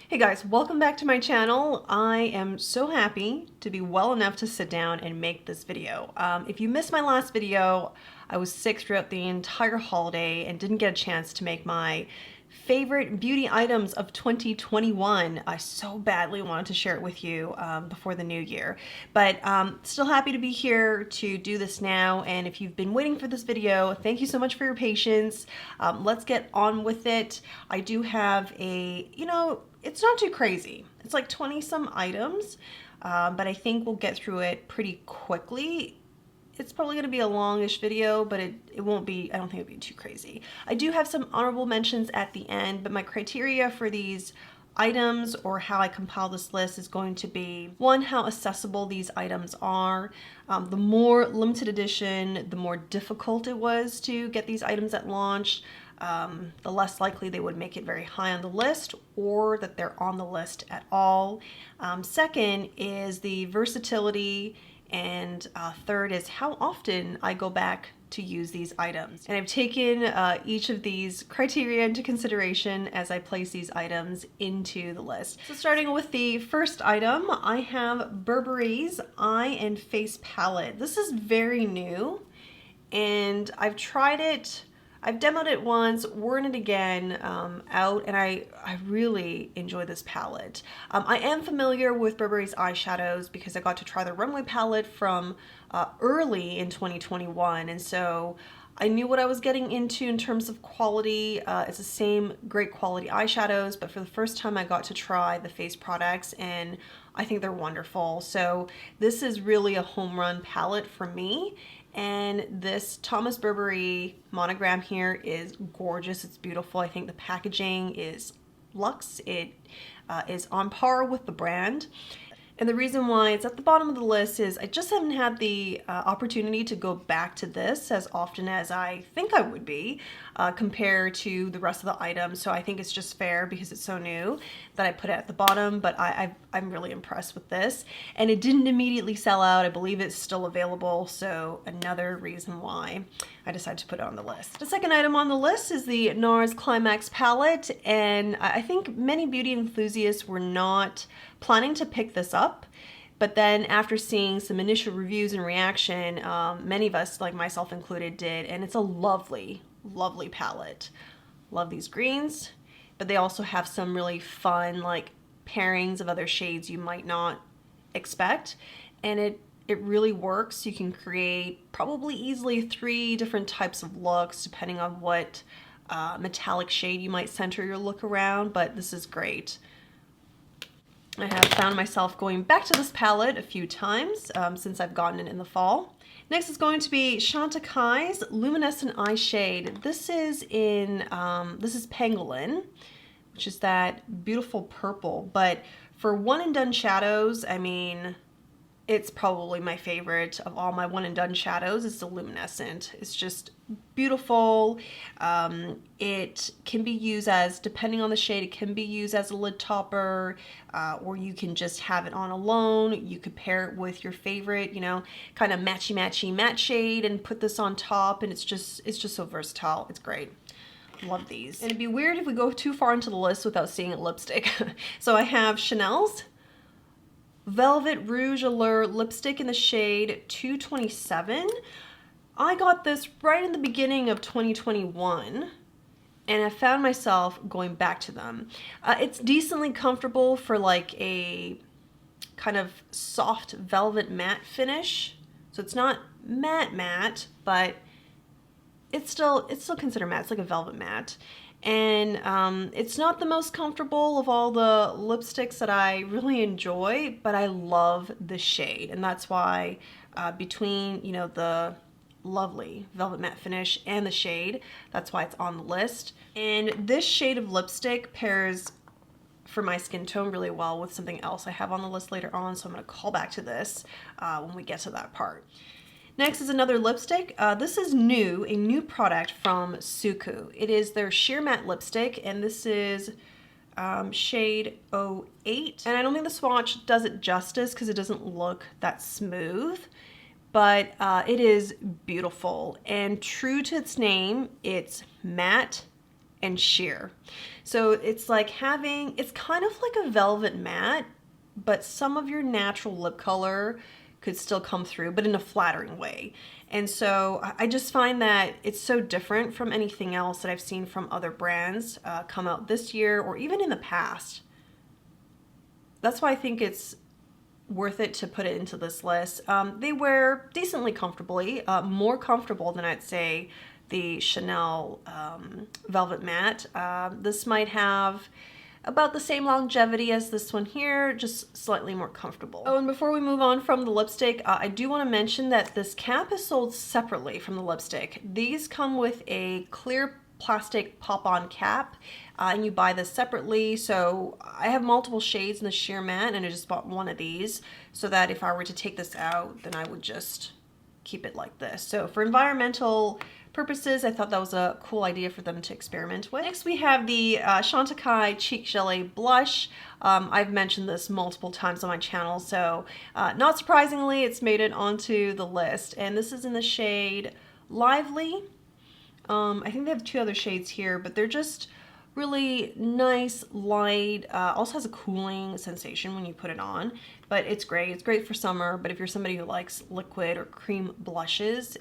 Hey guys, welcome back to my channel. I am so happy to be well enough to sit down and make this video. If you missed my last video, I was sick throughout the entire holiday and didn't get a chance to make my favorite beauty items of 2021. I so badly wanted to share it with you before the new year, but still happy to be here to do this now. And if you've been waiting for this video, thank you so much for your patience. Let's get on with it. I do have it's not too crazy. It's like 20 some items, but I think we'll get through it pretty quickly. It's probably going to be a longish video, but it won't be, I don't think it'll be too crazy. I do have some honorable mentions at the end, but my criteria for these items or how I compile this list is going to be, one, how accessible these items are. The more limited edition, the more difficult it was to get these items at launch. The less likely they would make it very high on the list or that they're on the list at all. Second is the versatility, and third is how often I go back to use these items. And I've taken each of these criteria into consideration as I place these items into the list. So starting with the first item, I have Burberry's Eye and Face Palette. This is very new and I've tried it. I've demoed it once, worn it again out, and I really enjoy this palette. I am familiar with Burberry's eyeshadows because I got to try the Runway palette from early in 2021, and so I knew what I was getting into in terms of quality. It's the same great quality eyeshadows, but for the first time I got to try the face products, and I think they're wonderful. So this is really a home run palette for me. And this Thomas Burberry monogram here is gorgeous. It's beautiful. I think the packaging is luxe. It is on par with the brand. And the reason why it's at the bottom of the list is I just haven't had the opportunity to go back to this as often as I think I would be compared to the rest of the items. So I think it's just fair because it's so new that I put it at the bottom, but I'm really impressed with this. And it didn't immediately sell out. I believe it's still available. So another reason why I decided to put it on the list. The second item on the list is the Nars Climax palette. And I think many beauty enthusiasts were not planning to pick this up, but then after seeing some initial reviews and reaction, many of us, like myself included, did, and it's a lovely, lovely palette. Love these greens, but they also have some really fun like pairings of other shades you might not expect, and it really works. You can create probably easily 3 different types of looks depending on what metallic shade you might center your look around, but this is great. I have found myself going back to this palette a few times since I've gotten it in the fall. Next is going to be Chantecaille's Luminescent Eye Shade. This is Pangolin, which is that beautiful purple. But for one and done shadows, I mean, it's probably my favorite of all my one and done shadows. It's the luminescent. It's just beautiful. It can be used as, depending on the shade, it can be used as a lid topper, or you can just have it on alone. You could pair it with your favorite, you know, kind of matchy matte shade and put this on top, and it's just so versatile. It's great. Love these. And it'd be weird if we go too far into the list without seeing a lipstick. So I have Chanel's Velvet Rouge Allure lipstick in the shade 227. I got this right in the beginning of 2021 and I found myself going back to them. It's decently comfortable for like a kind of soft velvet matte finish. So it's not matte, but it's still considered matte. It's like a velvet matte. And it's not the most comfortable of all the lipsticks that I really enjoy, but I love the shade, and that's why between, you know, the lovely velvet matte finish and the shade, that's why it's on the list. And this shade of lipstick pairs for my skin tone really well with something else I have on the list later on, so I'm going to call back to this when we get to that part. Next is another lipstick. This is new, a new product from Suqqu. It is their sheer matte lipstick, and this is shade 08. And I don't think the swatch does it justice because it doesn't look that smooth, but it is beautiful. And true to its name, it's matte and sheer. So it's like it's kind of like a velvet matte, but some of your natural lip color could still come through, but in a flattering way. And so I just find that it's so different from anything else that I've seen from other brands come out this year or even in the past. That's why I think it's worth it to put it into this list. They wear decently comfortably, more comfortable than I'd say the Chanel Velvet Matte. This might have about the same longevity as this one here, just slightly more comfortable. Oh, and before we move on from the lipstick, I do want to mention that this cap is sold separately from the lipstick. These come with a clear plastic pop-on cap, and you buy this separately. So I have multiple shades in the sheer matte, and I just bought one of these so that if I were to take this out, then I would just keep it like this. So for environmental purposes, I thought that was a cool idea for them to experiment with. Next we have the Chantecaille Cheek Gelée Blush. I've mentioned this multiple times on my channel, so not surprisingly it's made it onto the list, and this is in the shade Lively. I think they have two other shades here, but they're just really nice, light, also has a cooling sensation when you put it on, but it's great. It's great for summer, but if you're somebody who likes liquid or cream blushes,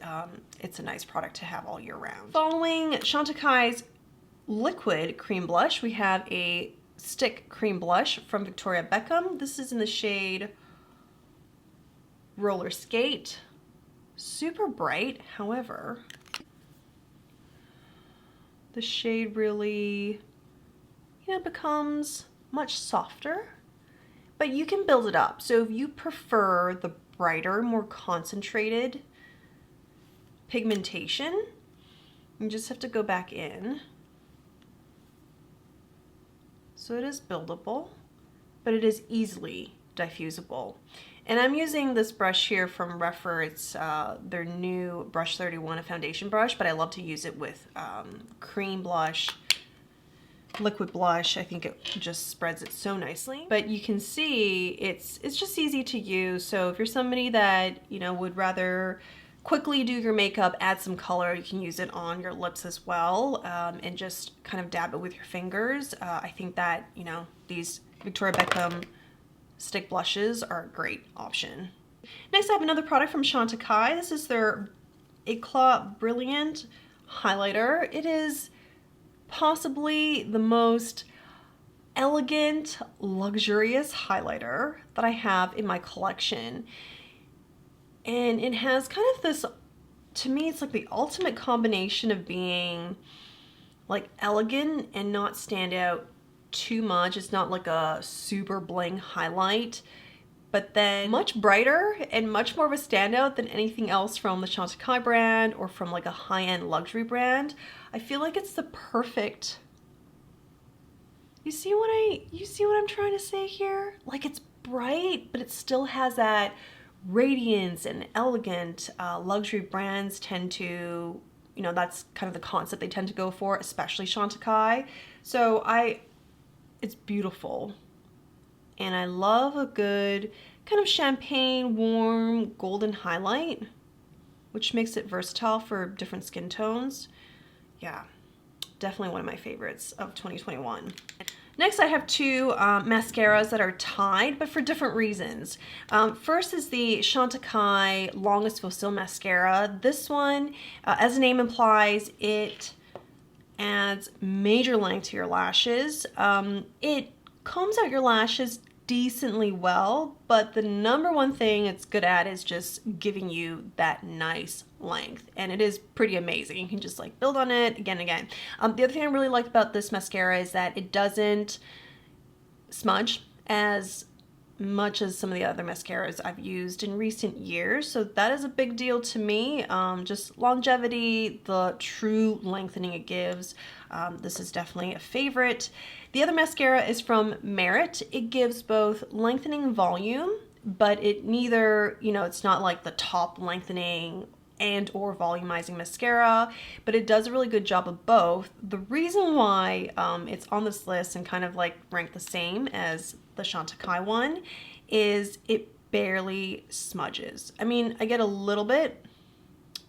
it's a nice product to have all year round. Following Chantecaille's liquid cream blush, we have a stick cream blush from Victoria Beckham. This is in the shade Roller Skate. Super bright, however, the shade really, becomes much softer, but you can build it up. So if you prefer the brighter, more concentrated pigmentation, you just have to go back in. So it is buildable, but it is easily diffusible. And I'm using this brush here from Rephr. It's their new Brush 31, a foundation brush, but I love to use it with cream blush, liquid blush. I think it just spreads it so nicely. But you can see it's just easy to use. So if you're somebody that, would rather quickly do your makeup, add some color, you can use it on your lips as well, and just kind of dab it with your fingers. I think that, these Victoria Beckham stick blushes are a great option. Next, I have another product from Chantecaille. This is their Eclat Brilliant highlighter. It is possibly the most elegant, luxurious highlighter that I have in my collection. And it has kind of this, to me, it's like the ultimate combination of being like elegant and not stand out too much. It's not like a super bling highlight, but then much brighter and much more of a standout than anything else from the Chantecaille brand or from like a high-end luxury brand. I feel like it's the perfect, you see what I'm trying to say here? Like, it's bright, but it still has that radiance and elegant. Luxury brands tend to, that's kind of the concept they tend to go for, especially Chantecaille. So it's beautiful. And I love a good kind of champagne, warm, golden highlight, which makes it versatile for different skin tones. Yeah, definitely one of my favorites of 2021. Next, I have two mascaras that are tied, but for different reasons. First is the Chantecaille Longest Fossil Mascara. This one, as the name implies, it adds major length to your lashes. It combs out your lashes decently well, but the number one thing it's good at is just giving you that nice length, and it is pretty amazing. You can just like build on it again and again. The other thing I really like about this mascara is that it doesn't smudge as much as some of the other mascaras I've used in recent years, so that is a big deal to me. Just longevity, the true lengthening it gives. This is definitely a favorite. The other mascara is from Merit. It gives both lengthening volume, but it neither, it's not like the top lengthening and or volumizing mascara, but it does a really good job of both. The reason why it's on this list and kind of like ranked the same as the Chantecaille one is it barely smudges. I mean, I get a little bit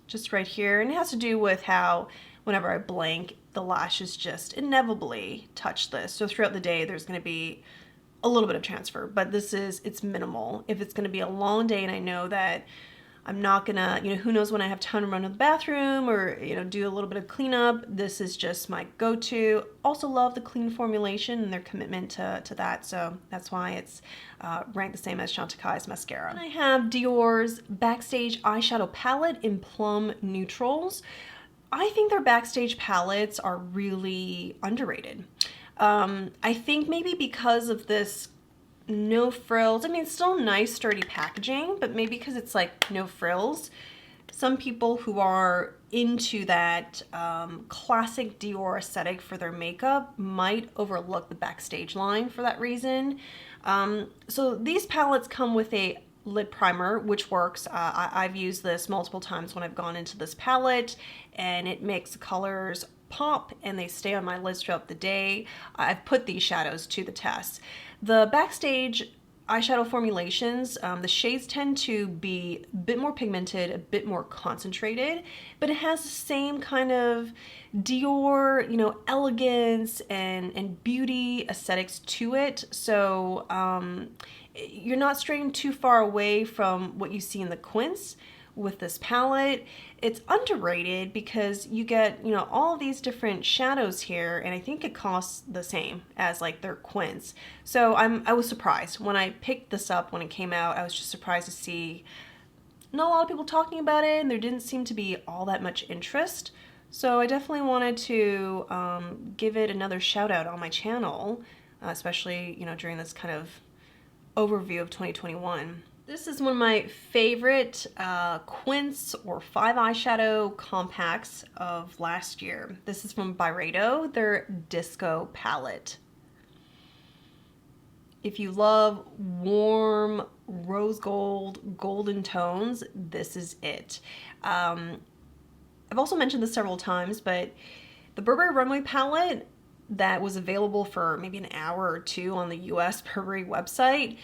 just right here, and it has to do with how whenever I blink, the lashes just inevitably touch this. So throughout the day, there's going to be a little bit of transfer, but it's minimal. If it's going to be a long day and I know that I'm not gonna, who knows when I have time to run to the bathroom or, do a little bit of cleanup, this is just my go-to. Also love the clean formulation and their commitment to that, so that's why it's ranked the same as Chantecaille's mascara. And I have Dior's Backstage eyeshadow palette in Plum Neutrals. I think their Backstage palettes are really underrated. I think maybe because of this no frills. I mean, it's still nice, sturdy packaging, but maybe because it's like no frills, some people who are into that classic Dior aesthetic for their makeup might overlook the Backstage line for that reason. So these palettes come with a lid primer, which works. I've used this multiple times when I've gone into this palette, and it makes the colors pop and they stay on my lids throughout the day. I've put these shadows to the test. The Backstage eyeshadow formulations, the shades tend to be a bit more pigmented, a bit more concentrated, but it has the same kind of Dior, elegance and beauty aesthetics to it. So you're not straying too far away from what you see in the Quince with this palette. It's underrated because you get, all of these different shadows here, and I think it costs the same as like their Quince. So I was surprised when I picked this up when it came out. I was just surprised to see not a lot of people talking about it, and there didn't seem to be all that much interest. So I definitely wanted to give it another shout out on my channel, especially, during this kind of overview of 2021. This is one of my favorite Quince or 5 eyeshadow compacts of last year. This is from Byredo, their Disco palette. If you love warm rose gold, golden tones, this is it. I've also mentioned this several times, but the Burberry Runway palette that was available for maybe an hour or two on the US Burberry website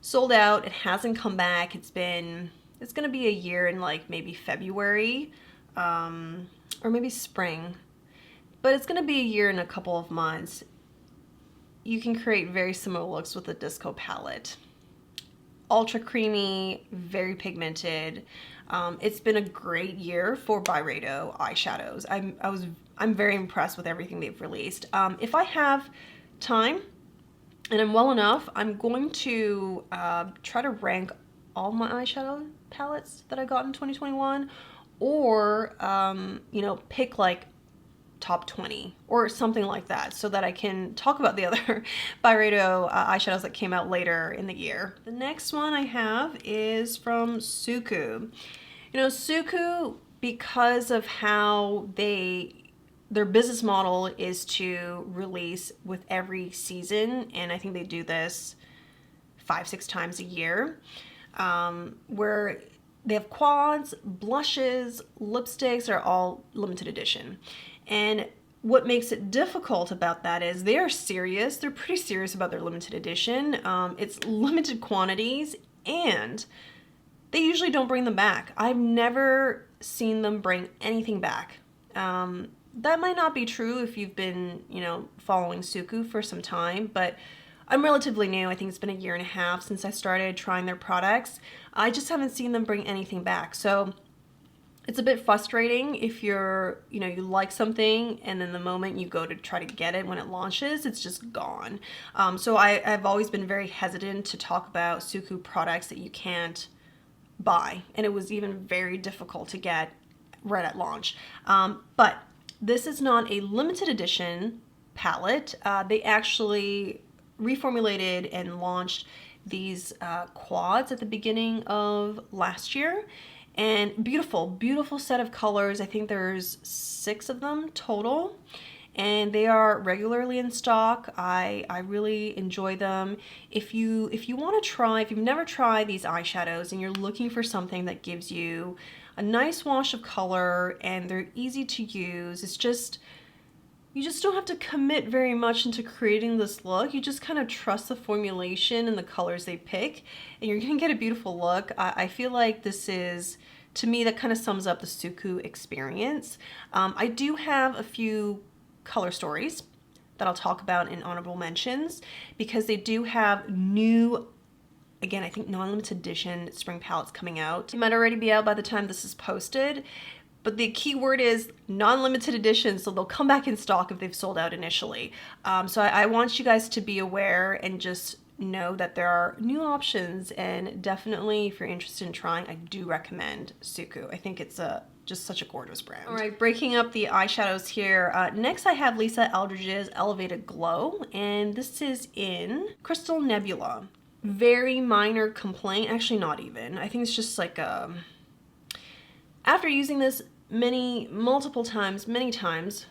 sold out. It hasn't come back. It's gonna be a year in like maybe February or maybe spring, but it's gonna be a year in a couple of months. You can create very similar looks with the Disco palette. Ultra creamy, very pigmented. It's been a great year for Byredo eyeshadows. I'm very impressed with everything they've released. If I have time and I'm well enough, I'm going to try to rank all my eyeshadow palettes that I got in 2021, or pick like top 20 or something like that, so that I can talk about the other Byredo eyeshadows that came out later in the year. The next one I have is from Suqqu. Suqqu, because of how their business model is to release with every season, and I think they do this 5-6 times a year, where they have quads, blushes, lipsticks are all limited edition. And what makes it difficult about that is they are serious. They're pretty serious about their limited edition. It's limited quantities, and they usually don't bring them back. I've never seen them bring anything back. That might not be true if you've been, following Suqqu for some time, but I'm relatively new. I think it's been a year and a half since I started trying their products. I just haven't seen them bring anything back. So it's a bit frustrating if you like something and then the moment you go to try to get it when it launches, it's just gone. So I've always been very hesitant to talk about Suqqu products that you can't buy. And it was even very difficult to get right at launch. But this is not a limited edition palette. They actually reformulated and launched these quads at the beginning of last year. And beautiful set of colors. I think there's 6 of them total. And they are regularly in stock. I really enjoy them. If you want to try, if you've never tried these eyeshadows and you're looking for something that gives you a nice wash of color and they're easy to use, you just don't have to commit very much into creating this look. You just kind of trust the formulation and the colors they pick, and you're gonna get a beautiful look. I feel like this is To me, that kind of sums up the Suqqu experience. I do have a few color stories that I'll talk about in honorable mentions because they do have new, again, I think non-limited edition spring palettes coming out. It might already be out by the time this is posted, but the key word is non-limited edition, so they'll come back in stock if they've sold out initially. So I want you guys to be aware and just know that there are new options, and definitely if you're interested in trying, I do recommend Suqqu. I think it's just such a gorgeous brand. All right, breaking up the eyeshadows here. Next I have Lisa Eldridge's Elevated Glow, and this is in Crystal Nebula. Very minor complaint, actually not even. I think it's just like after using this multiple times, many times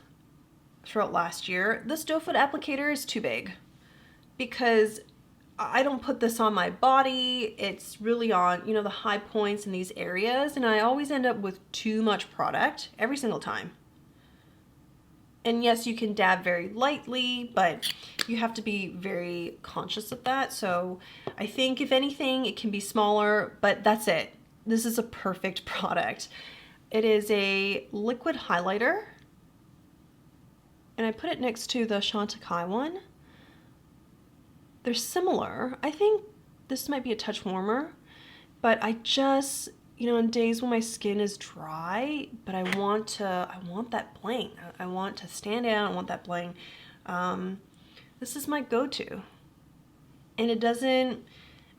throughout last year, this doe foot applicator is too big because I don't put this on my body. It's really on, you know, the high points in these areas, and I always end up with too much product every single time. And yes, you can dab very lightly, but you have to be very conscious of that. So I think if anything, it can be smaller, but that's it. This is a perfect product. It is a liquid highlighter, and I put it next to the Chantecaille one. They're similar. I think this might be a touch warmer, but I just, you know, on days when my skin is dry, but I want that bling. I want to stand out. I want that bling. This is my go-to, and it doesn't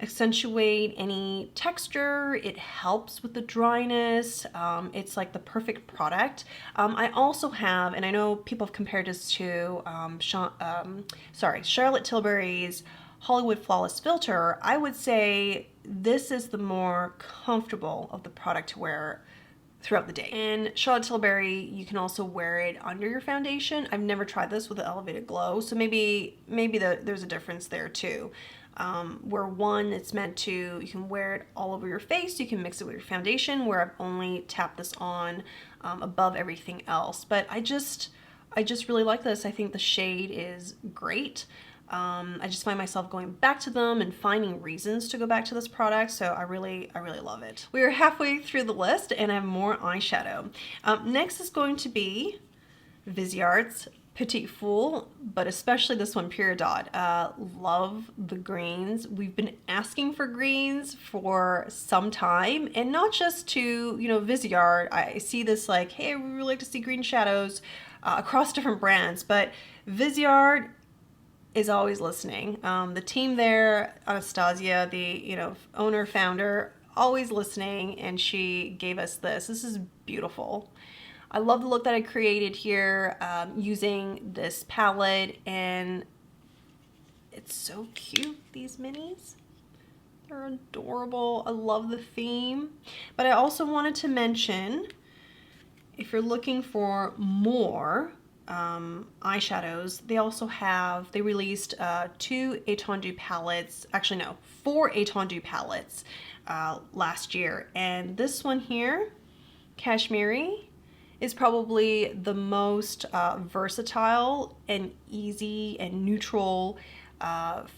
accentuate any texture. It helps with the dryness. It's like the perfect product. I also have, and I know people have compared this to Charlotte Tilbury's Hollywood Flawless Filter. I would say this is the more comfortable of the product to wear throughout the day. And Charlotte Tilbury, you can also wear it under your foundation. I've never tried this with the Elevated Glow, so maybe there's a difference there too. Where one, it's meant to, you can wear it all over your face, you can mix it with your foundation, where I've only tapped this on above everything else. But I just really like this. I think the shade is great. I just find myself going back to them and finding reasons to go back to this product, so I really love it. We are halfway through the list and I have more eyeshadow. Next is going to be Viseart's Petite Fool, but especially this one, Peridot. Love the greens. We've been asking for greens for some time, and not just to, you know, Viseart. I see this like, hey, we would like to see green shadows across different brands, but Viseart is always listening. The team there, Anastasia, the, you know, owner, founder, always listening, and she gave us this. This is beautiful. I love the look that I created here using this palette, and it's so cute, these minis. They're adorable. I love the theme. But I also wanted to mention, if you're looking for more eyeshadows, they released 2 étendu palettes, actually no, 4 étendu palettes last year. And this one here, Cashmere, is probably the most versatile and easy and neutral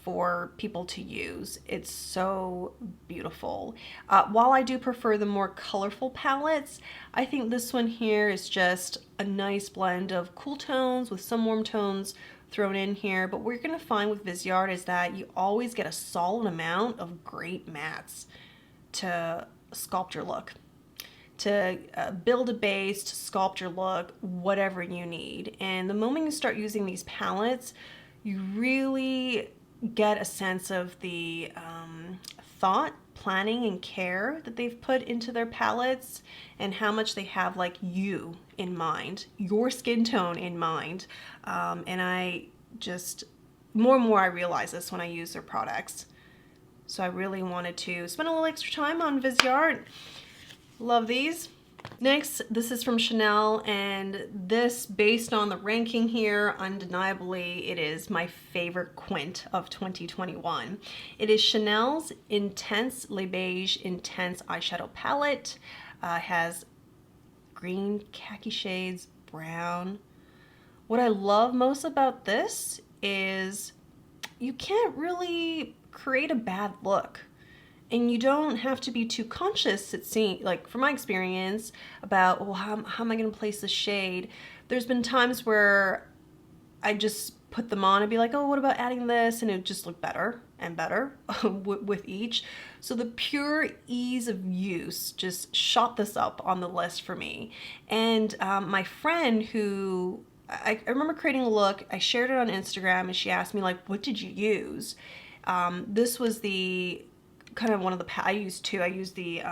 for people to use. It's so beautiful. While I do prefer the more colorful palettes, I think this one here is just a nice blend of cool tones with some warm tones thrown in here. But what you're gonna find with Viseart is that you always get a solid amount of great mattes to sculpt your look, to build a base, to sculpt your look, whatever you need. And the moment you start using these palettes, you really get a sense of the thought, planning, and care that they've put into their palettes, and how much they have like you in mind, your skin tone in mind. And I just, more and more I realize this when I use their products. So I really wanted to spend a little extra time on Viseart. Love these. Next, this is from Chanel, and this, based on the ranking here, undeniably, it is my favorite quint of 2021. It is Chanel's Intense Le Beige Intense Eyeshadow Palette. Has green, khaki shades, brown. What I love most about this is you can't really create a bad look. And you don't have to be too conscious, it seems, like from my experience, about, well, how am I going to place the shade? There's been times where I just put them on and be like, oh, what about adding this? And it would just look better and better with each. So the pure ease of use just shot this up on the list for me. And my friend who, I remember creating a look, I shared it on Instagram, and she asked me, like, what did you use? This was the kind of one of the, I used two. I used the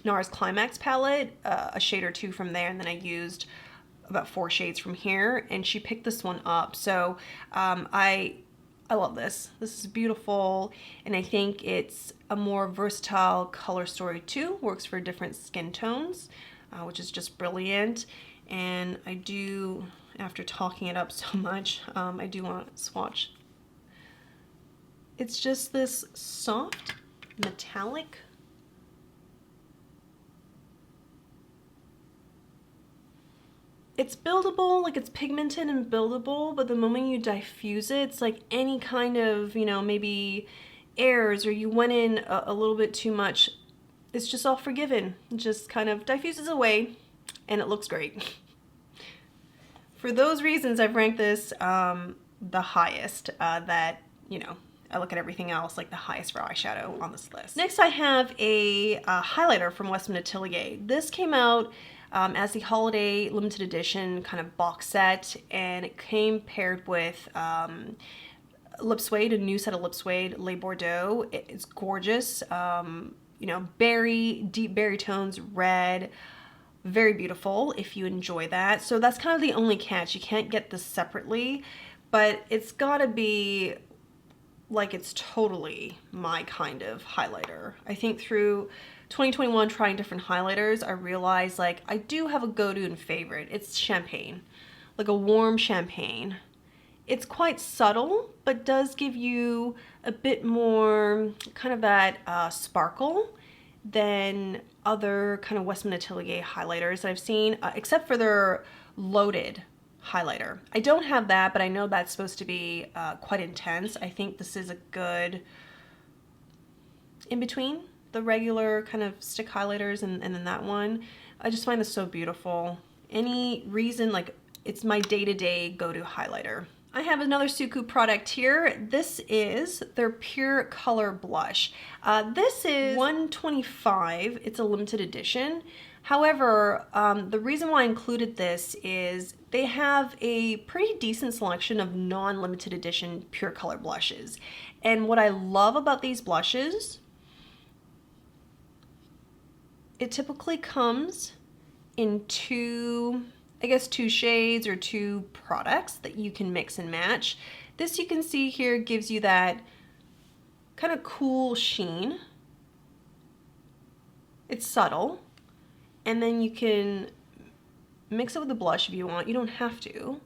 Nars Climax palette, a shade or two from there, and then I used about 4 shades from here, and she picked this one up. So I love this. This is beautiful, and I think it's a more versatile color story too. Works for different skin tones, which is just brilliant. And I do, after talking it up so much, I do want to swatch. It's just this soft metallic, it's buildable, like it's pigmented and buildable, but the moment you diffuse it, it's like any kind of, you know, maybe airs or you went in a little bit too much, it's just all forgiven. It just kind of diffuses away and it looks great. For those reasons, I've ranked this the highest, that, you know, I look at everything else like the highest for eyeshadow on this list. Next, I have a highlighter from Westman Atelier. This came out as the holiday limited edition kind of box set, and it came paired with lip suede, a new set of lip suede, Le Bordeaux. It's gorgeous. You know, berry, deep berry tones, red. Very beautiful if you enjoy that. So that's kind of the only catch. You can't get this separately, but it's gotta be like it's totally my kind of highlighter. I think through 2021 trying different highlighters, I realized like I do have a go-to and favorite. It's champagne, like a warm champagne. It's quite subtle, but does give you a bit more kind of that sparkle than other kind of Westman Atelier highlighters that I've seen, except for their loaded highlighter. I don't have that, but I know that's supposed to be quite intense. I think this is a good in between the regular kind of stick highlighters and then that one. I just find this so beautiful. Any reason, like it's my day-to-day go-to highlighter. I have another Suqqu product here. This is their Pure Color Blush. This is $125. It's a limited edition. However, the reason why I included this is they have a pretty decent selection of non-limited edition Pure Color blushes. And what I love about these blushes, it typically comes in two shades or 2 products that you can mix and match. This, you can see here, gives you that kind of cool sheen. It's subtle. And then you can mix it with the blush if you want. You don't have to.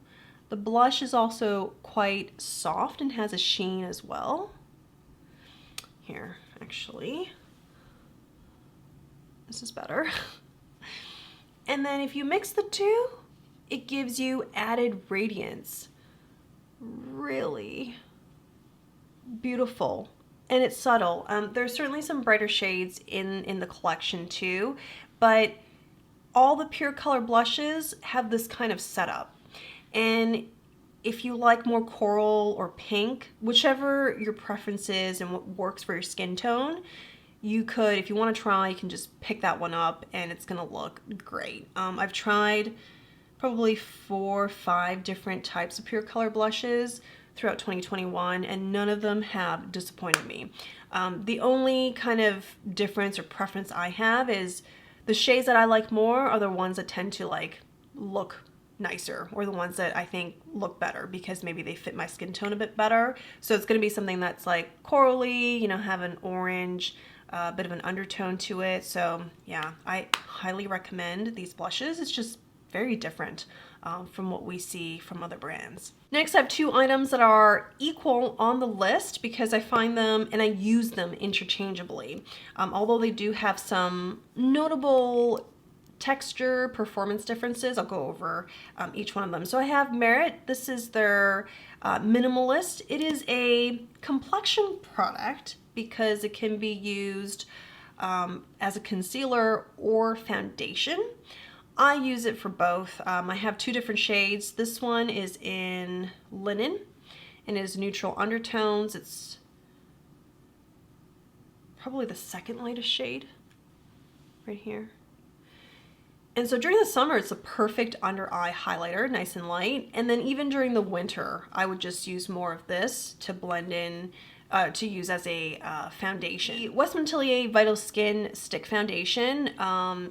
The blush is also quite soft and has a sheen as well. Here, actually. This is better. And then if you mix the two, it gives you added radiance. Really beautiful. And it's subtle. There's certainly some brighter shades in the collection too, but all the Pure Color blushes have this kind of setup. And if you like more coral or pink, whichever your preference is and what works for your skin tone, you could, if you want to try, you can just pick that one up and it's gonna look great. I've tried probably 4 or 5 different types of Pure Color blushes throughout 2021, and none of them have disappointed me. The only kind of difference or preference I have is the shades that I like more are the ones that tend to like look nicer, or the ones that I think look better because maybe they fit my skin tone a bit better. So it's gonna be something that's like corally, you know, have an orange, bit of an undertone to it. So yeah, I highly recommend these blushes. It's just very different from what we see from other brands. Next, I have 2 items that are equal on the list because I find them and I use them interchangeably. Although they do have some notable texture, performance differences, I'll go over each one of them. So I have Merit. This is their Minimalist. It is a complexion product because it can be used as a concealer or foundation. I use it for both. I have two different shades. This one is in Linen and is neutral undertones. It's probably the second lightest shade right here. And so during the summer, it's a perfect under eye highlighter, nice and light. And then even during the winter, I would just use more of this to blend in, to use as a foundation. The Westman Atelier Vital Skin Stick Foundation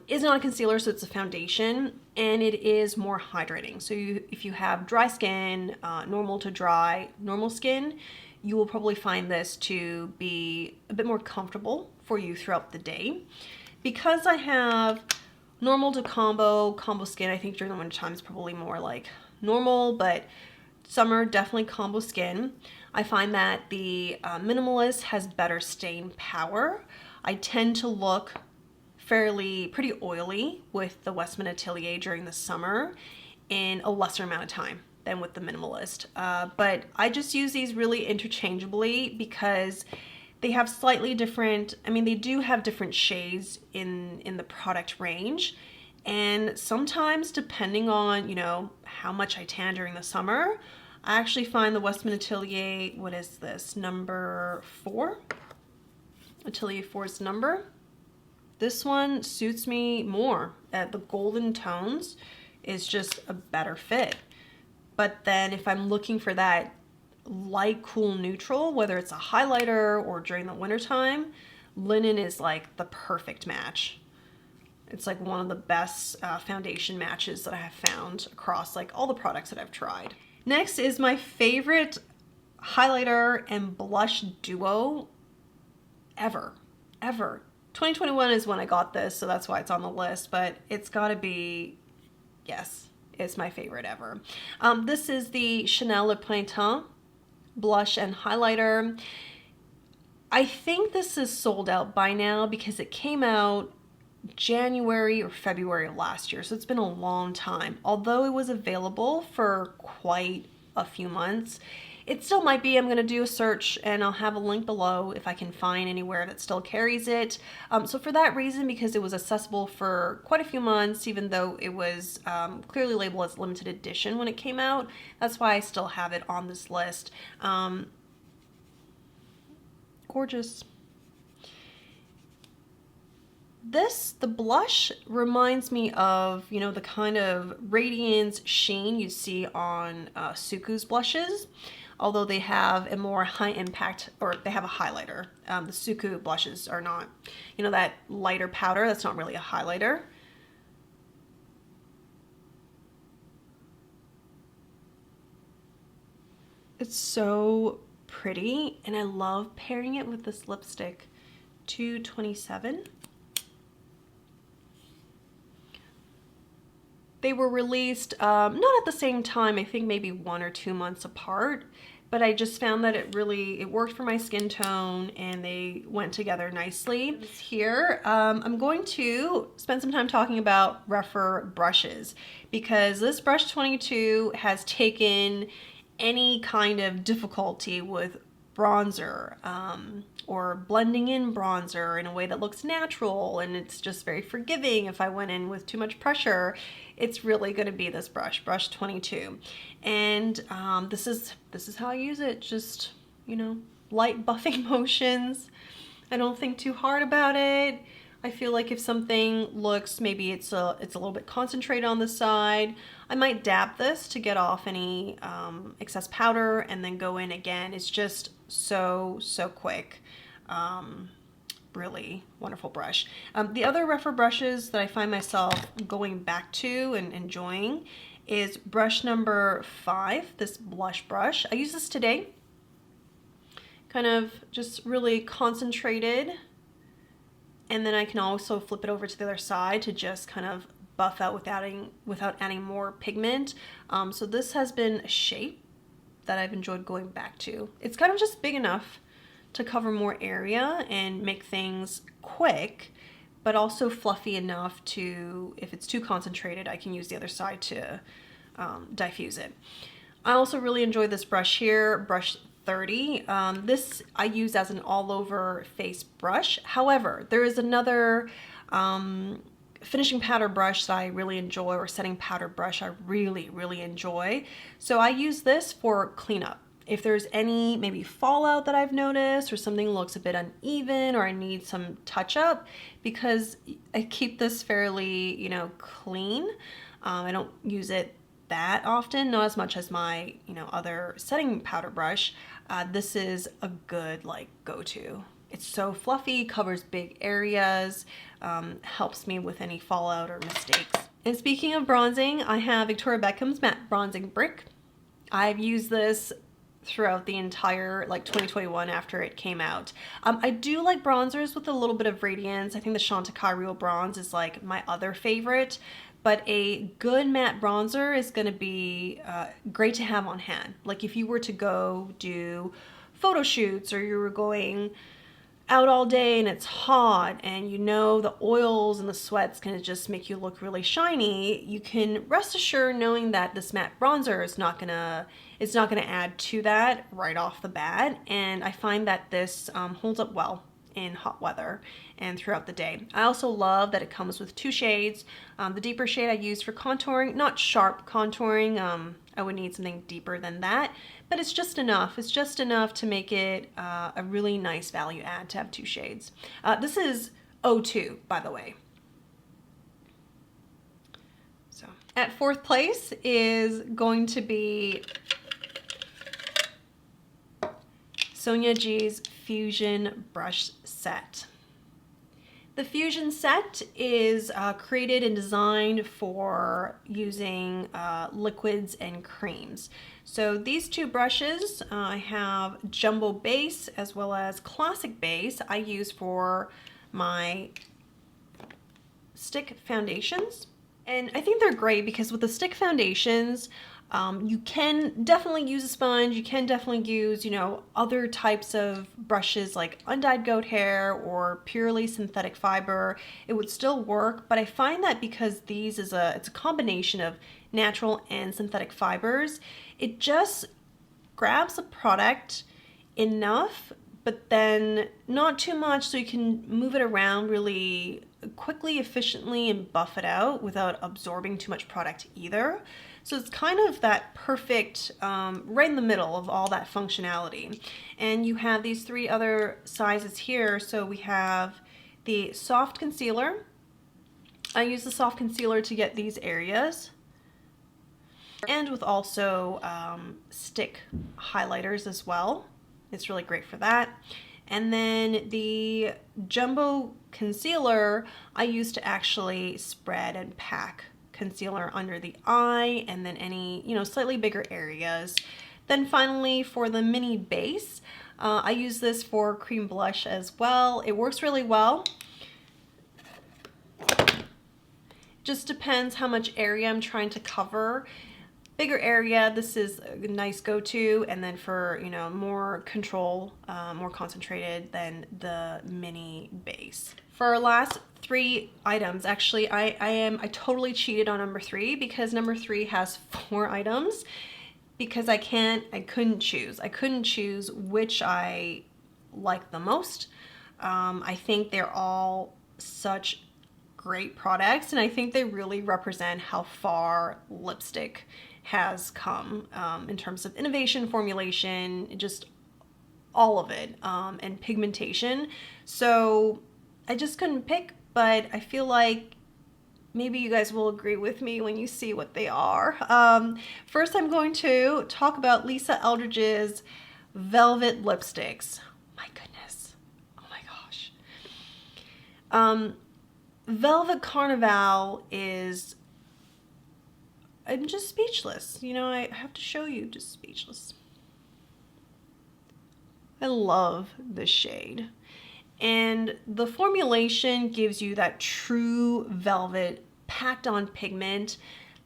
is not a concealer, so it's a foundation, and it is more hydrating. So if you have dry skin, normal to dry, normal skin, you will probably find this to be a bit more comfortable for you throughout the day. Because I have normal to combo skin, I think during the winter time is probably more like normal, but summer definitely combo skin. I find that the Minimalist has better stain power. I tend to look pretty oily with the Westman Atelier during the summer in a lesser amount of time than with the Minimalist. But I just use these really interchangeably because they have slightly different, I mean, they do have different shades in the product range. And sometimes, depending on, you know, how much I tan during the summer, I actually find the Westman Atelier, what is this, number 4? Atelier 4's number. This one suits me more. The golden tones is just a better fit. But then if I'm looking for that light, cool, neutral, whether it's a highlighter or during the winter time, Linen is like the perfect match. It's like one of the best foundation matches that I have found across like all the products that I've tried. Next is my favorite highlighter and blush duo ever. 2021 is when I got this, so that's why it's on the list, but it's gotta be, yes, it's my favorite ever. This is the Chanel Le Printemps blush and highlighter. I think this is sold out by now because it came out January or February of last year, so it's been a long time. Although it was available for quite a few months, it still might be. I'm going to do a search and I'll have a link below if I can find anywhere that still carries it. So for that reason, because it was accessible for quite a few months, even though it was clearly labeled as limited edition when it came out, that's why I still have it on this list. Gorgeous. The blush reminds me of, you know, the kind of radiance sheen you see on Suqq's blushes, although they have a more high impact, or they have a highlighter. The Suqqu blushes are not, you know, that lighter powder, that's not really a highlighter. It's so pretty, and I love pairing it with this lipstick, 227. They were released not at the same time, I think maybe 1 or 2 months apart, but I just found that it worked for my skin tone and they went together nicely. Here, I'm going to spend some time talking about Rephr brushes because this brush 22 has taken any kind of difficulty with bronzer or blending in bronzer in a way that looks natural, and it's just very forgiving. If I went in with too much pressure, it's really going to be this brush 22, and this is how I use it. Just, you know, light buffing motions. I don't think too hard about it. I feel like if something looks, maybe it's a little bit concentrated on the side, I might dab this to get off any excess powder and then go in again. It's just so quick. Really wonderful brush. The other Rephr brushes that I find myself going back to and enjoying is brush number 5, this blush brush. I use this today. Kind of just really concentrated. And then I can also flip it over to the other side to just kind of buff out without adding more pigment. So this has been a shape that I've enjoyed going back to. It's kind of just big enough to cover more area and make things quick, but also fluffy enough to, if it's too concentrated, I can use the other side to diffuse it. I also really enjoy this brush here, brush 30. This I use as an all-over face brush. However, there is another finishing powder brush that I really enjoy, or setting powder brush I really enjoy. So I use this for cleanup. If there's any maybe fallout that I've noticed, or something looks a bit uneven, or I need some touch up, because I keep this fairly, you know, clean. I don't use it that often, not as much as my, you know, other setting powder brush. This is a good like go-to. It's so fluffy, covers big areas, helps me with any fallout or mistakes. And speaking of bronzing, I have Victoria Beckham's Matte Bronzing Brick. I've used this throughout the entire like 2021 after it came out. I do like bronzers with a little bit of radiance. I think the Chantecaille Real Bronze is like my other favorite, but a good matte bronzer is going to be great to have on hand. Like if you were to go do photo shoots, or you were going out all day and it's hot and you know the oils and the sweat's gonna just make you look really shiny, you can rest assured knowing that this matte bronzer is not gonna add to that right off the bat. And I find that this holds up well in hot weather and throughout the day. I also love that it comes with 2 shades. The deeper shade I use for contouring, not sharp contouring. I would need something deeper than that, but it's just enough. It's just enough to make it a really nice value add to have 2 shades. This is 02, by the way. So at 4th place is going to be Sonia G's Fusion Brush Set. The Fusion Set is created and designed for using liquids and creams. So these 2 brushes, I have Jumbo Base as well as Classic Base, I use for my stick foundations. And I think they're great because with the stick foundations, you can definitely use a sponge, you can definitely use, you know, other types of brushes like undyed goat hair or purely synthetic fiber. It would still work, but I find that because these it's a combination of natural and synthetic fibers, it just grabs the product enough, but then not too much so you can move it around really quickly, efficiently, and buff it out without absorbing too much product either. So it's kind of that perfect, right in the middle of all that functionality. And you have these 3 other sizes here. So we have the soft concealer. I use the soft concealer to get these areas. And with also stick highlighters as well. It's really great for that. And then the Jumbo Concealer I use to actually spread and pack concealer under the eye and then any, you know, slightly bigger areas. Then finally for the mini base, I use this for cream blush as well. It works really well. Just depends how much area I'm trying to cover. Bigger area, this is a nice go-to, and then for, you know, more control, more concentrated, than the mini base. For our last 3 items, actually, I totally cheated on number 3 because number 3 has 4 items because I couldn't choose. I couldn't choose which I like the most. I think they're all such great products, and I think they really represent how far lipstick has come in terms of innovation, formulation, just all of it, and pigmentation. So I just couldn't pick, but I feel like maybe you guys will agree with me when you see what they are. First, I'm going to talk about Lisa Eldridge's Velvet Lipsticks. My goodness. Oh my gosh. Velvet Carnival is... I'm just speechless. You know, I have to show you, just speechless. I love this shade. And the formulation gives you that true velvet packed on pigment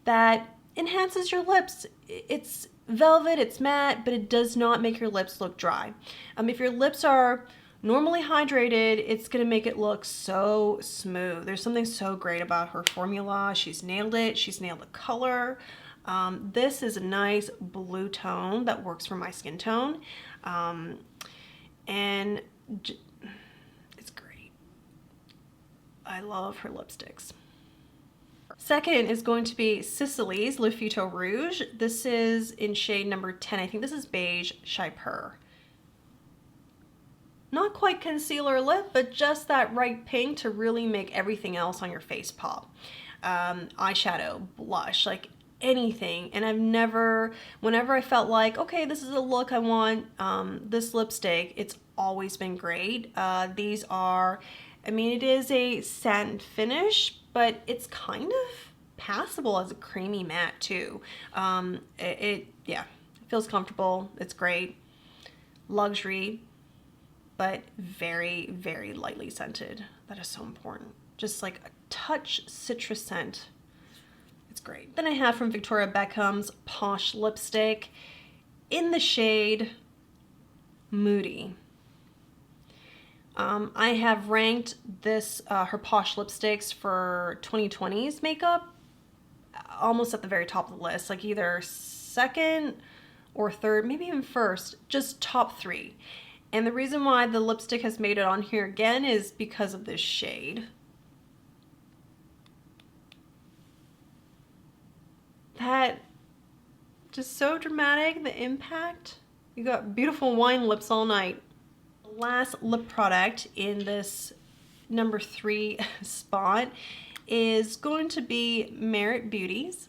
that enhances your lips. It's velvet, it's matte, but it does not make your lips look dry. If your lips are normally hydrated, it's gonna make it look so smooth. There's something so great about her formula. She's nailed it. She's nailed the color. This is a nice blue tone that works for my skin tone. And it's great. I love her lipsticks. Second is going to be Sicily's Le Futo Rouge. This is in shade number 10. I think this is beige Rephr. Not quite concealer lip, but just that right pink to really make everything else on your face pop. Eyeshadow, blush, like anything. And I've never, whenever I felt like, okay, this is a look I want, this lipstick, it's always been great. These are, I mean, it is a satin finish, but it's kind of passable as a creamy matte too. Yeah, it feels comfortable. It's great. Luxury, but very, very lightly scented. That is so important. Just like a touch citrus scent. It's great. Then I have from Victoria Beckham's Posh lipstick in the shade Moody. I have ranked this, her Posh lipsticks for 2020's makeup almost at the very top of the list, like either second or third, maybe even first, just top 3. And the reason why the lipstick has made it on here again is because of this shade. That, just so dramatic, the impact. You got beautiful wine lips all night. Last lip product in this number 3 spot is going to be Merit Beauty's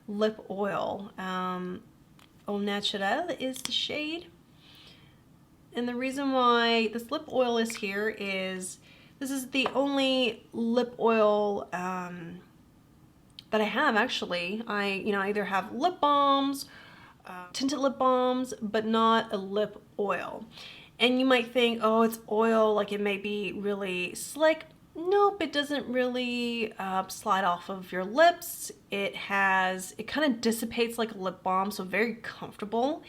lip oil. Au Naturel is the shade. And the reason why this lip oil is here is this is the only lip oil that I have actually. I either have lip balms, tinted lip balms, but not a lip oil. And you might think, oh, it's oil, like it may be really slick. Nope, it doesn't really slide off of your lips. It kind of dissipates like a lip balm, so very comfortable.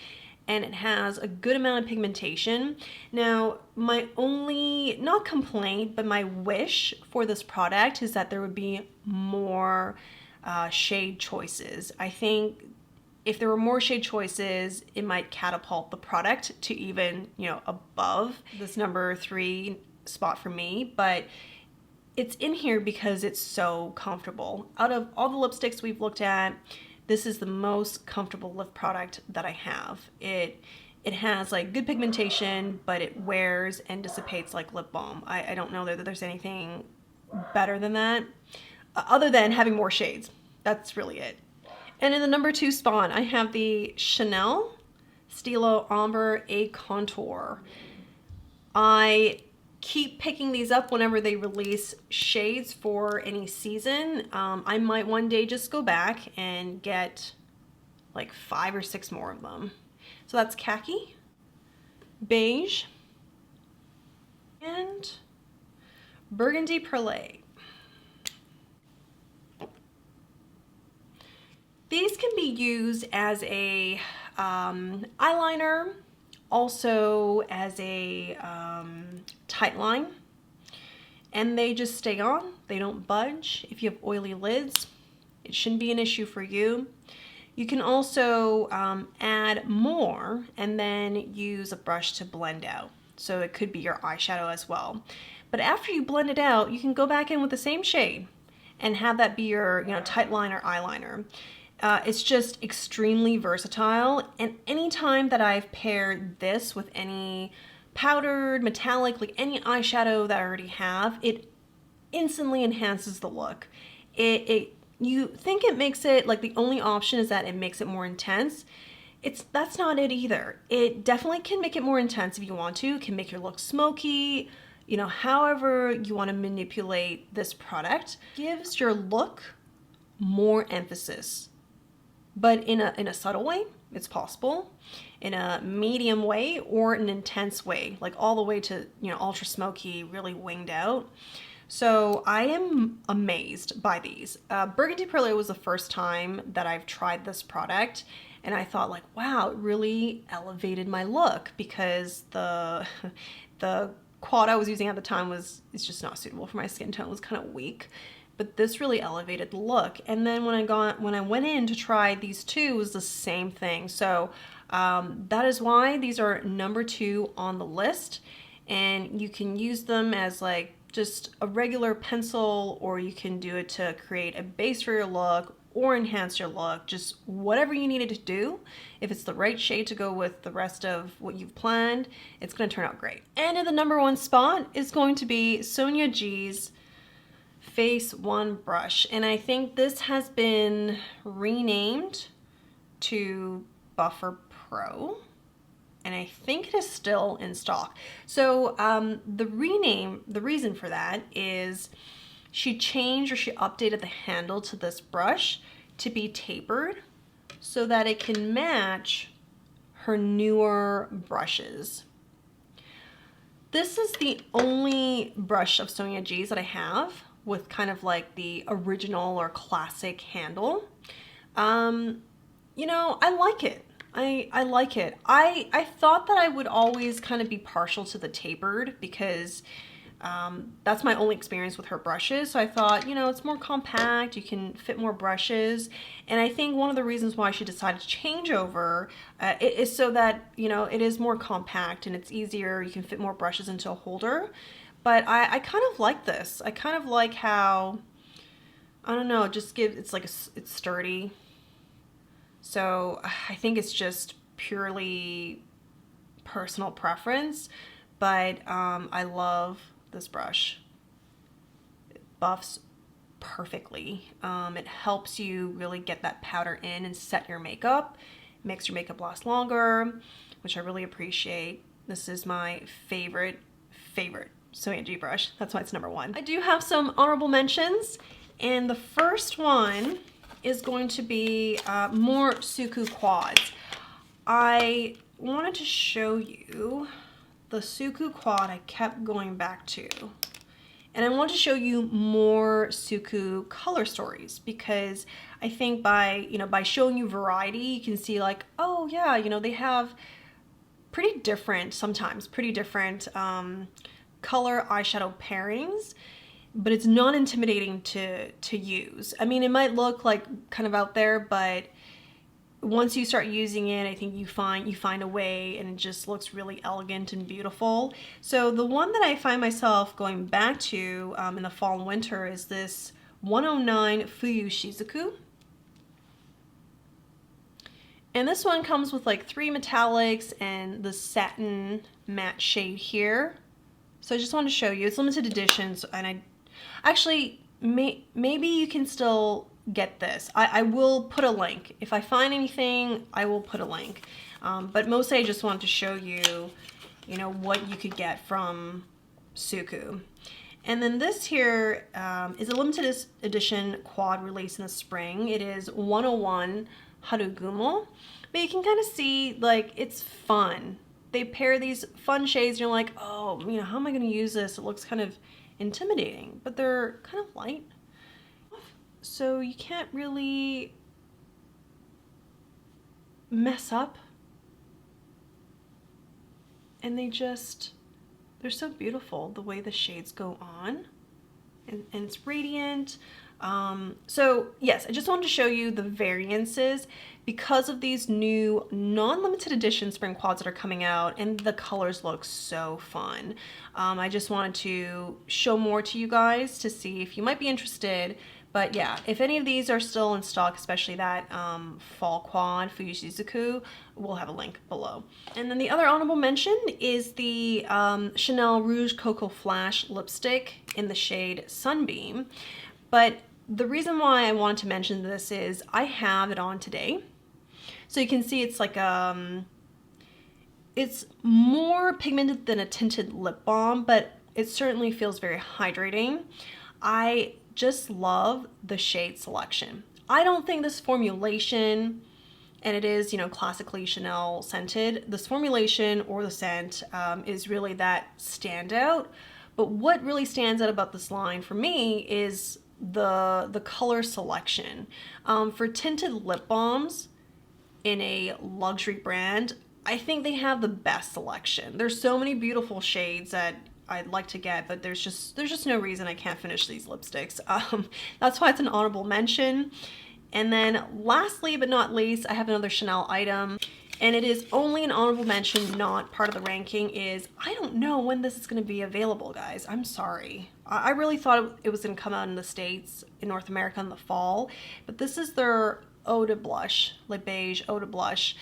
And it has a good amount of pigmentation. Now, my only, not complaint, but my wish for this product is that there would be more shade choices. I think if there were more shade choices, it might catapult the product to even, above this number 3 spot for me. But it's in here because it's so comfortable. Out of all the lipsticks we've looked at, this is the most comfortable lip product that I have. It has like good pigmentation, but it wears and dissipates like lip balm. I don't know that there's anything better than that, other than having more shades. That's really it. And in the number 2 spot, I have the Chanel Stylo Ombre A Contour. I keep picking these up whenever they release shades for any season. I might one day just go back and get like 5 or 6 more of them. So that's khaki, beige, and burgundy perlé. These can be used as a eyeliner, also as a tight line, and they just stay on. They don't budge. If you have oily lids, it shouldn't be an issue for you. You can also add more and then use a brush to blend out. So it could be your eyeshadow as well. But after you blend it out, you can go back in with the same shade and have that be your tight line or eyeliner. It's just extremely versatile, and anytime that I've paired this with any powdered, metallic, like any eyeshadow that I already have, it instantly enhances the look. You think it makes it, like the only option is that it makes it more intense. That's not it either. It definitely can make it more intense if you want to. It can make your look smoky, however you want to manipulate this product. Gives your look more emphasis. But in a subtle way, it's possible. In a medium way or an intense way, like all the way to, ultra smoky, really winged out. So I am amazed by these. Burgundy Perlé was the first time that I've tried this product, and I thought like, wow, it really elevated my look, because the quad I was using at the time it's just not suitable for my skin tone. It was kind of weak. But this really elevated the look. And then when I went in to try these two, it was the same thing. So That is why these are number 2 on the list, and you can use them as like just a regular pencil, or you can do it to create a base for your look or enhance your look, just whatever you needed to do. If it's the right shade to go with the rest of what you've planned, it's gonna turn out great. And in the number 1 spot is going to be Sonia G's Face One brush. And I think this has been renamed to Buffer Pro. And I think it is still in stock. So the reason for that is she changed, or she updated the handle to this brush to be tapered so that it can match her newer brushes. This is the only brush of Sonia G's that I have with kind of like the original or classic handle. You know, I like it. I like it. I thought that I would always kind of be partial to the tapered because that's my only experience with her brushes. So I thought, you know, it's more compact, you can fit more brushes. And I think one of the reasons why she decided to change over is so that, you know, it is more compact and it's easier, you can fit more brushes into a holder. But I kind of like this. I kind of like how, I don't know, it's like it's sturdy. So I think it's just purely personal preference, but I love this brush. It buffs perfectly. It helps you really get that powder in and set your makeup. It makes your makeup last longer, which I really appreciate. This is my favorite Sonia G brush. That's why it's number 1. I do have some honorable mentions, and the first one is going to be more Suqqu quads. I wanted to show you the Suqqu quad I kept going back to. And I want to show you more Suqqu color stories, because I think by showing you variety, you can see like, oh yeah, you know, they have sometimes pretty different color eyeshadow pairings, but it's not intimidating to use. I mean, it might look like kind of out there, but once you start using it, I think you find a way, and it just looks really elegant and beautiful. So the one that I find myself going back to in the fall and winter is this 109 Fuyu Shizuku. And this one comes with like 3 metallics and the satin matte shade here. So I just wanted to show you. It's limited editions, and maybe you can still get this. I will put a link. If I find anything, I will put a link. But mostly I just wanted to show you, you know, what you could get from Suqqu. And then this here is a limited edition quad release in the spring. It is 101 Harugumo. But you can kind of see, like, it's fun. They pair these fun shades, and you're like, oh, you know, how am I going to use this? It looks kind of intimidating, but they're kind of light, so you can't really mess up, and they're so beautiful the way the shades go on, and it's radiant. So yes, I just wanted to show you the variances because of these new non-limited edition spring quads that are coming out, and the colors look so fun. I just wanted to show more to you guys to see if you might be interested. But yeah, if any of these are still in stock, especially that fall quad Fuyu Shizuku, we'll have a link below. And then the other honorable mention is the Chanel Rouge Cocoa Flash lipstick in the shade Sunbeam. But the reason why I wanted to mention this is I have it on today. So you can see it's like it's more pigmented than a tinted lip balm, but it certainly feels very hydrating. I just love the shade selection. I don't think this formulation, and it is, you know, classically Chanel scented, this formulation or the scent is really that standout. But what really stands out about this line for me is the color selection. For tinted lip balms in a luxury brand, I think they have the best selection. There's so many beautiful shades that I'd like to get, but there's just no reason I can't finish these lipsticks. That's why it's an honorable mention. And then lastly but not least, I have another Chanel item. and it is only an honorable mention, not part of the ranking, is I don't know when this is going to be available, guys. I'm sorry. I really thought it was going to come out in the States, in North America in the fall, but this is their Eau de Blush, like beige Eau de Blush.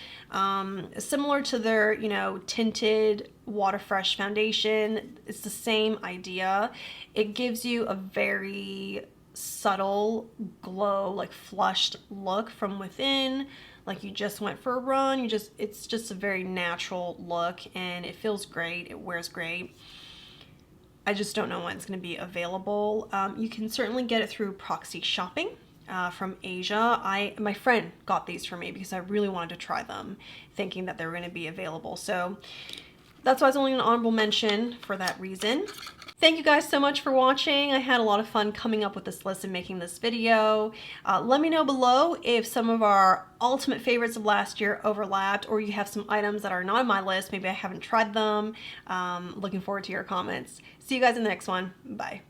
Similar to their, you know, tinted Water Fresh foundation. It's the same idea. It gives you a very subtle glow, like flushed look from within, like you just went for a run. It's just a very natural look, and it feels great. It wears great. I just don't know when it's going to be available. You can certainly get it through proxy shopping from Asia. My friend got these for me because I really wanted to try them, thinking that they were going to be available. So that's why it's only an honorable mention for that reason. Thank you guys so much for watching. I had a lot of fun coming up with this list and making this video. Let me know below if some of our ultimate favorites of last year overlapped, or you have some items that are not on my list. Maybe I haven't tried them. Looking forward to your comments. See you guys in the next one. Bye.